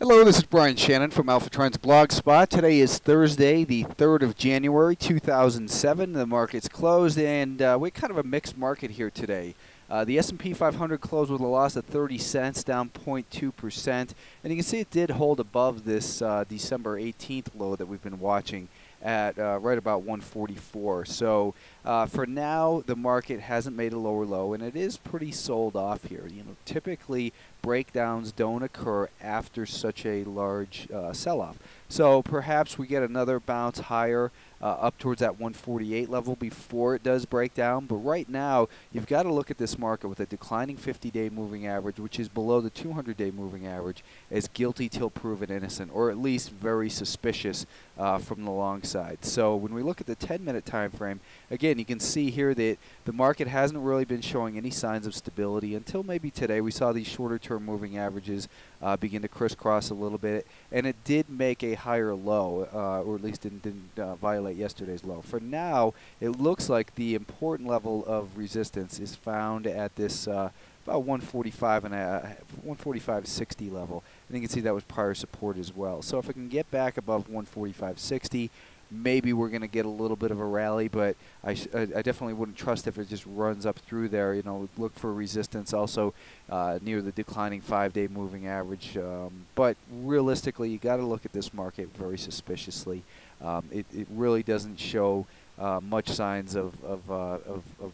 Hello, this is Brian Shannon from Alpha Trends Blogspot. Today is Thursday, the 3rd of January, 2007. The market's closed, and we had kind of a mixed market here today. The S&P 500 closed with a loss of 30 cents, down 0.2%. And you can see it did hold above this December 18th low that we've been watching at right about 144. So for now, the market hasn't made a lower low, and it is pretty sold off here. You know, typically breakdowns don't occur after such a large sell-off. So perhaps we get another bounce higher up towards that 148 level before it does break down. But right now, you've got to look at this market with a declining 50-day moving average, which is below the 200-day moving average, as guilty till proven innocent, or at least very suspicious from the long side. So when we look at the 10-minute time frame, again, you can see here that the market hasn't really been showing any signs of stability until maybe today. We saw these shorter-term moving averages begin to crisscross a little bit, and it did make a higher low, or at least didn't violate yesterday's low. For now, it looks like the important level of resistance is found at this about 145 and 145.60 level. And you can see that was prior support as well. So if it can get back above 145.60, maybe we're going to get a little bit of a rally, but I definitely wouldn't trust if it just runs up through there. You know, look for resistance also near the declining 5-day moving average. But realistically, you got to look at this market very suspiciously. It really doesn't show much signs of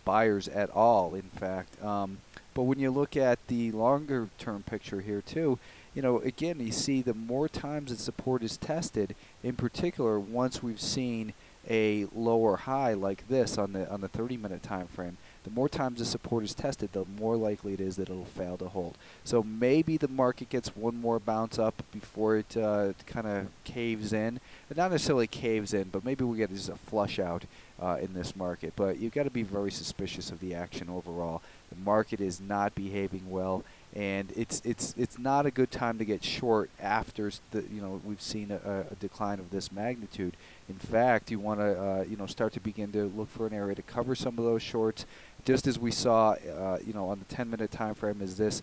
buyers at all, in fact. But when you look at the longer-term picture here too, you know, again, you see the more times that support is tested, in particular, once we've seen a lower high like this on the 30-minute time frame, the more times the support is tested, the more likely it is that it'll fail to hold. So maybe the market gets one more bounce up before it kind of caves in. Not necessarily caves in, but maybe we get just a flush out in this market. But you've got to be very suspicious of the action overall. The market is not behaving well, and it's not a good time to get short after we've seen a decline of this magnitude. In fact, you want to start to begin to look for an area to cover some of those shorts, just as we saw on the 10-minute time frame as this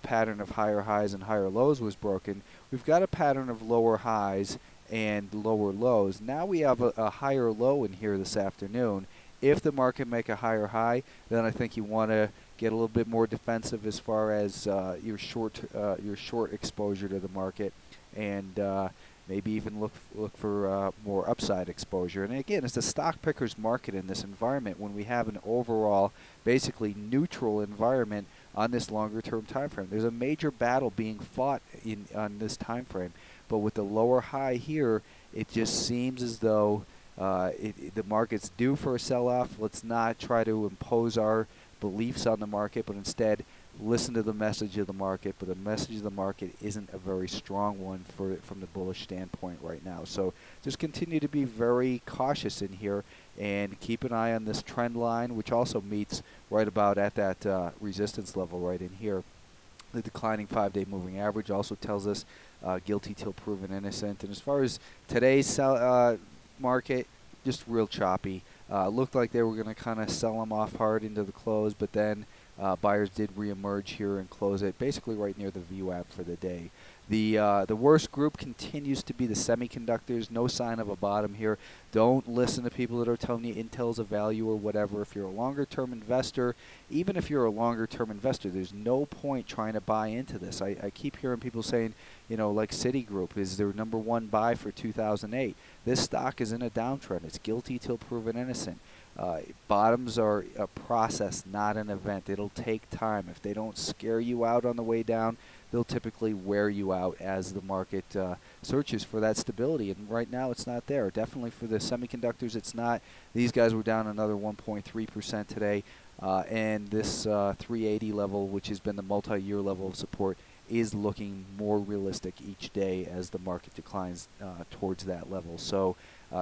pattern of higher highs and higher lows was broken. We've got a pattern of lower highs and lower lows. Now we have a higher low in here this afternoon. If the market make a higher high, then I think you want to get a little bit more defensive as far as your short exposure to the market, and maybe even look for more upside exposure. And again, it's a stock picker's market in this environment when we have an overall, basically neutral environment on this longer-term time frame. There's a major battle being fought on this time frame, but with the lower high here, it just seems as though the market's due for a sell-off. Let's not try to impose our beliefs on the market, but instead listen to the message of the market. But the message of the market isn't a very strong one from the bullish standpoint right now. So just continue to be very cautious in here and keep an eye on this trend line, which also meets right about at that resistance level right in here. The declining 5-day moving average also tells us guilty till proven innocent. And as far as today's market, just real choppy. Looked like they were going to kind of sell them off hard into the close, but then buyers did reemerge here and close it basically right near the VWAP for the day. The worst group continues to be the semiconductors. No sign of a bottom here. Don't listen to people that are telling you Intel's a value or whatever. If you're a longer-term investor, even if you're a longer-term investor, there's no point trying to buy into this. I keep hearing people saying, you know, like Citigroup is their #1 buy for 2008. This stock is in a downtrend. It's guilty till proven innocent. Bottoms are a process, not an event. It'll take time. If they don't scare you out on the way down, they'll typically wear you out as the market searches for that stability. And right now it's not there. Definitely for the semiconductors, it's not. These guys were down another 1.3% today. And this 380 level, which has been the multi-year level of support, is looking more realistic each day as the market declines towards that level. So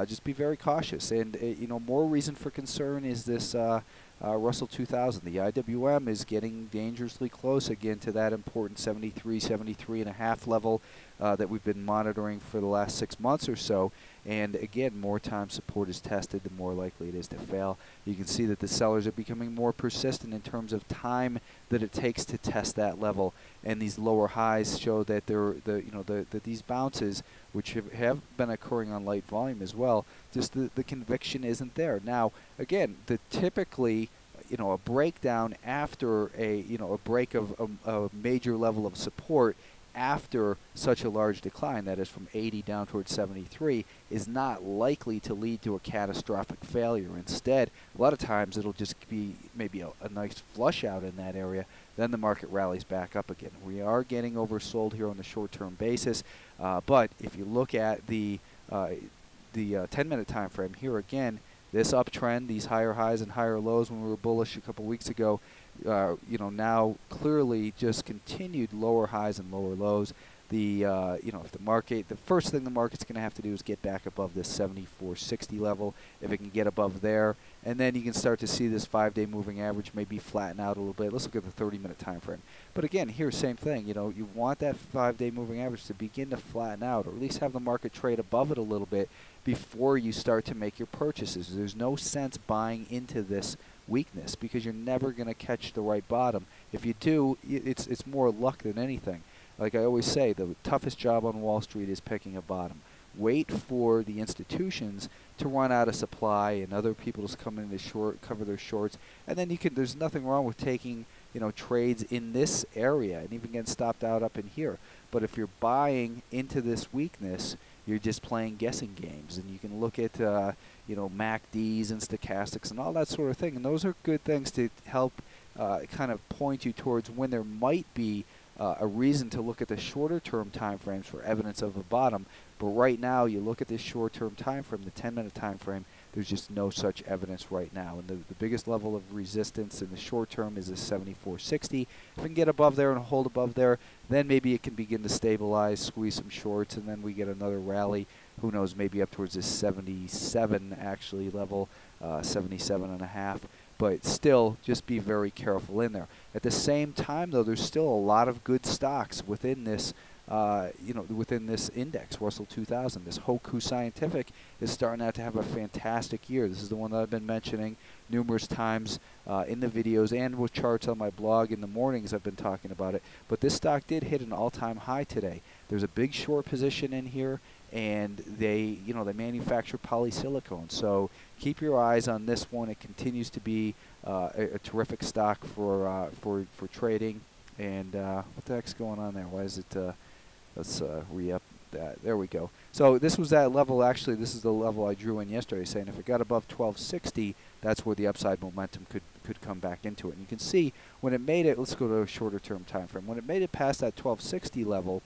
just be very cautious. And more reason for concern is this Russell 2000. The IWM is getting dangerously close again to that important 73, 73.5 level that we've been monitoring for the last 6 months or so. And again, more time support is tested, the more likely it is to fail. You can see that the sellers are becoming more persistent in terms of time that it takes to test that level. And these lower highs show that that these bounces, which have been occurring on light volume as well, just the conviction isn't there. Now, again, typically, a breakdown after a break of a major level of support after such a large decline, that is from 80 down towards 73, is not likely to lead to a catastrophic failure. Instead, a lot of times it'll just be maybe a nice flush out in that area. Then the market rallies back up again. We are getting oversold here on the short-term basis, but if you look at the 10-minute time frame here again, this uptrend, these higher highs and higher lows when we were bullish a couple weeks ago, now clearly just continued lower highs and lower lows. If the market, the first thing the market's going to have to do is get back above this 74.60 level. If it can get above there, and then you can start to see this 5-day moving average maybe flatten out a little bit. Let's look at the 30-minute time frame. But again, here, same thing. You want that 5-day moving average to begin to flatten out, or at least have the market trade above it a little bit before you start to make your purchases. There's no sense buying into this weakness because you're never going to catch the right bottom. If you do, it's more luck than anything. Like I always say, the toughest job on Wall Street is picking a bottom. Wait for the institutions to run out of supply and other people to come in to cover their shorts, and then there's nothing wrong with taking trades in this area and even getting stopped out up in here. But if you're buying into this weakness, you're just playing guessing games, and you can look at MACDs and stochastics and all that sort of thing, and those are good things to help kind of point you towards when there might be a reason to look at the shorter term time frames for evidence of a bottom. But right now, you look at this short term time frame, the 10-minute time frame, there's just no such evidence right now. And the biggest level of resistance in the short term is a 74.60. If we can get above there and hold above there, then maybe it can begin to stabilize, squeeze some shorts, and then we get another rally. Who knows, maybe up towards this 77 actually level, 77.5. But still, just be very careful in there. At the same time, though, there's still a lot of good stocks within this, within this index, Russell 2000. This Hoku Scientific is starting out to have a fantastic year. This is the one that I've been mentioning numerous times in the videos and with charts on my blog in the mornings. I've been talking about it. But this stock did hit an all-time high today. There's a big short position in here, and they manufacture polysilicon. So keep your eyes on this one. It continues to be a terrific stock for trading. And what the heck's going on there? Why is it? Let's re-up that. There we go. So this was that level. Actually, this is the level I drew in yesterday, saying if it got above 1260, that's where the upside momentum could come back into it. And you can see when it made it. Let's go to a shorter term time frame. When it made it past that 1260 level.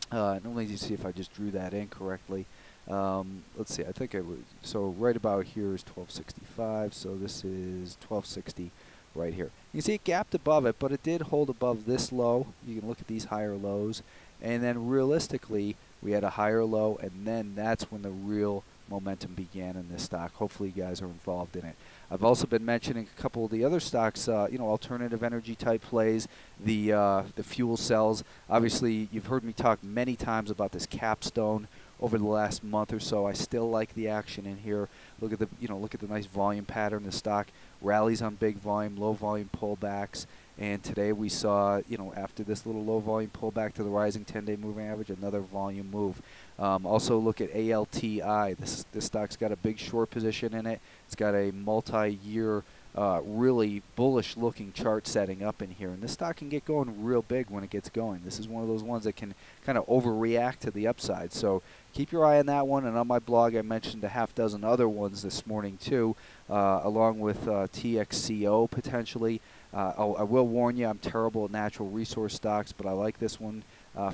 Let me see if I just drew that in correctly. Let's see. I think I would. So right about here is 1265. So this is 1260 right here. You can see it gapped above it, but it did hold above this low. You can look at these higher lows, and then realistically, we had a higher low, and then that's when the real momentum began in this stock. Hopefully, you guys are involved in it. I've also been mentioning a couple of the other stocks, alternative energy type plays, the fuel cells. Obviously, you've heard me talk many times about this capstone over the last month or so. I still like the action in here. Look at the nice volume pattern. The stock rallies on big volume, low volume pullbacks. And today we saw, after this little low volume pullback to the rising 10-day moving average, another volume move. Also look at ALTI. This stock's got a big short position in it. It's got a multi-year, really bullish-looking chart setting up in here. And this stock can get going real big when it gets going. This is one of those ones that can kind of overreact to the upside. So keep your eye on that one. And on my blog, I mentioned a half dozen other ones this morning too, along with TXCO potentially. I will warn you, I'm terrible at natural resource stocks, but I like this one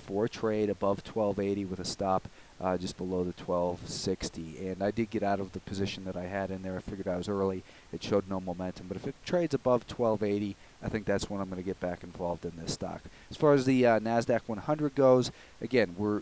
for a trade above 1280 with a stop just below the 1260. And I did get out of the position that I had in there. I figured I was early. It showed no momentum. But if it trades above 1280, I think that's when I'm going to get back involved in this stock. As far as the NASDAQ 100 goes, again, we're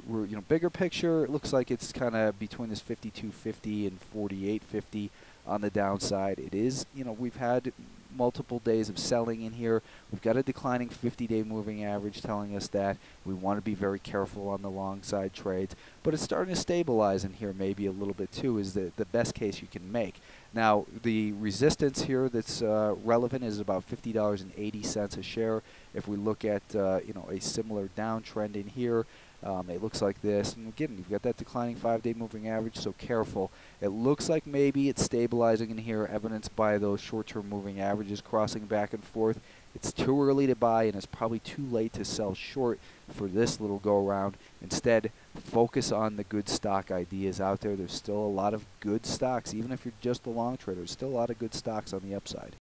bigger picture. It looks like it's kind of between this 5250 and 4850 on the downside. It is, we've had multiple days of selling in here. We've got a declining 50-day moving average telling us that we want to be very careful on the long side trades, but it's starting to stabilize in here maybe a little bit too, is the best case you can make. Now, the resistance here that's relevant is about $50.80 a share. If we look at a similar downtrend in here, it looks like this. And again, you've got that declining 5-day moving average, so careful. It looks like maybe it's stabilizing in here, evidenced by those short-term moving averages crossing back and forth. It's too early to buy, and it's probably too late to sell short for this little go-around. Instead, focus on the good stock ideas out there. There's still a lot of good stocks. Even if you're just a long trader, there's still a lot of good stocks on the upside.